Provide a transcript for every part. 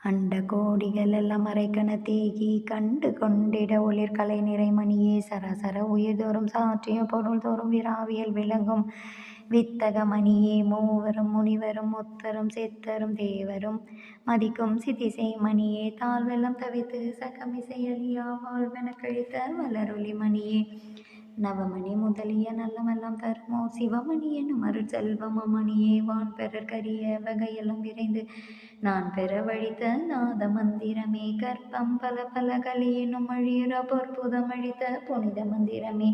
அண்ட கோடிகள் எல்லாம் மறைக்கண தேகி கண்டு கொண்டிட ஒளிர் கலை நிறைமணியே சரசர உயிர்தோறும் சாற்றிய பொருள் தோறும் விராவியல் விளங்கும் வித்தக மணியே மூவரும் முனிவரும் முத்தரும் சித்தரும் தேவரும் மதிக்கும் சிதிசை மணியே தாழ்வெல்லாம் தவித்து சகமிசையலியா வாழ்வென கழித்த வளரொளி மணியே நவமணி முதலிய நல்லமெல்லாம் தருமோ சிவமணி எனும் அருட்செல்வமணியே வான் பெறற்கரிய வகையெல்லாம் விரைந்து நான் பெற வழித்த நாத மந்திரமே கற்பம் பல பல கலியெனும் அழியுற பொற்புதம் அழித்த புனித மந்திரமே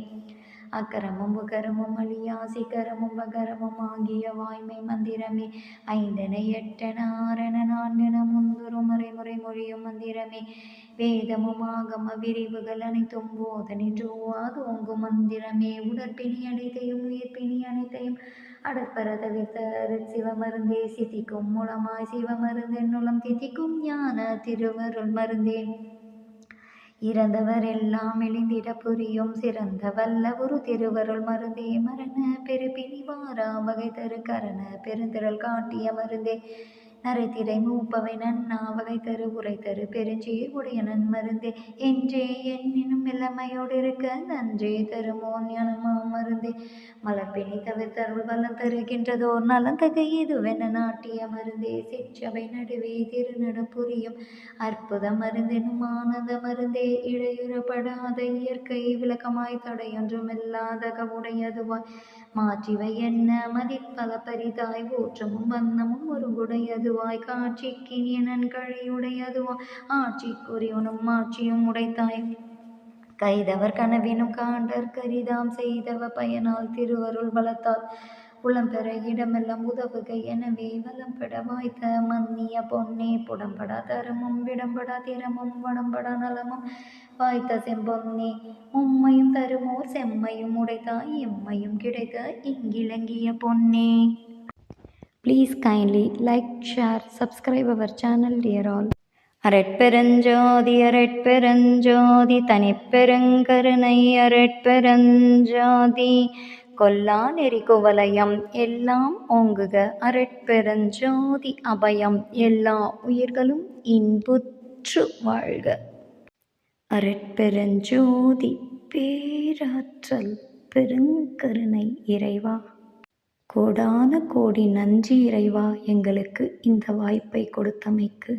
அக்கரமும் உகரமும் அழியா சிகரமும் வகரமும் ஆகிய வாய்மை மந்திரமே ஐந்தென எட்டென ஆறென நான்கென முந்துரு மறைமுறை மொழியும் மந்திரமே வேதமும் ஆகம விரிவுகள் அனைத்தும் போதனை ஜோவாது ஓங்கும் மந்திரமே உடற்பிணி அனைத்தையும் உயிர்ப்பிணி அனைத்தையும் அடற்பர தவிர்த்த சிவமருந்தே சித்திக்கும் மூலமாய் சிவமருந்தென்னுளம் தித்திக்கும் ஞான திருவருள் மருந்தே இறந்தவர் எல்லாம் எளிந்திட புரியும் சிறந்த வல்ல ஒரு திருவருள் மருந்தே மரண பெருப்பினி வாரா வகை தரு கரண பெருந்திரள் காட்டிய மருந்தே நரைத்திரை மூப்பவை நன்னா வகை தரு உரை தரு பெருஞ்சீர் உடைய நன்மருந்தே என்றே என்னும் இளமையோடு இருக்க நன்றே தருமோ ஞானமா மருந்தே மலர்பிணி தவிர்த்தருள் வல்லம் தருகின்றதோர் நலந்தகை இதுவென நாட்டிய மருந்தே சிற்றவை நடுவே திருநடம் புரியும் அற்புத மருந்தெனும் ஆனந்த மருந்தே இடையுறப்படாத இயற்கை விளக்கமாய் தடையொன்றும் இல்லாதக உடையதுவாய் மாற்றிவை என்ன மதிப்பல பரிதாய் ஊற்றமும் வண்ணமும் ஒருங்குடையதுவாய் காட்சிக்கினிய நன்கழியுடையதுவாய் ஆட்சிக்குரியவனும் ஆட்சியும் உடைத்தாய் கைதவர் கனவினும் காண்டர் கரிதாம் செய்தவ பயனால் திருவருள் வளத்தால் உளம் பெற இடமெல்லாம் உதவுக எனவே வளம்பட வாய்த்த மன்னிய பொன்னே புடம்படா தரமும் விடம்படா திறமும் வடம்படா நலமும் வாய்த்த செம்பொன்னே உம்மையும் தருமோர் செம்மையும் உடைத்தாய் எம்மையும் கிடைத்த இங்கிலங்கிய பொன்னே. Please kindly like, share, subscribe our channel dear all. அரட்பெருஞ்சோதி அரட்பெருஞ்சோதி தனிப்பெருங்கருணை அரட்பெருஞ்சோதி கொல்லா நெறி குவலயம் எல்லாம் ஓங்குக அரட்பெருஞ்சோதி அபயம் எல்லா உயிர்களும் இன்புற்று வாழ்க. அரட்பெருஞ்சோதி பேராற்றல் பெருங்கருணை இறைவா, கோடான கோடி நன்றி இறைவா எங்களுக்கு இந்த வாய்ப்பை கொடுத்தமைக்கு.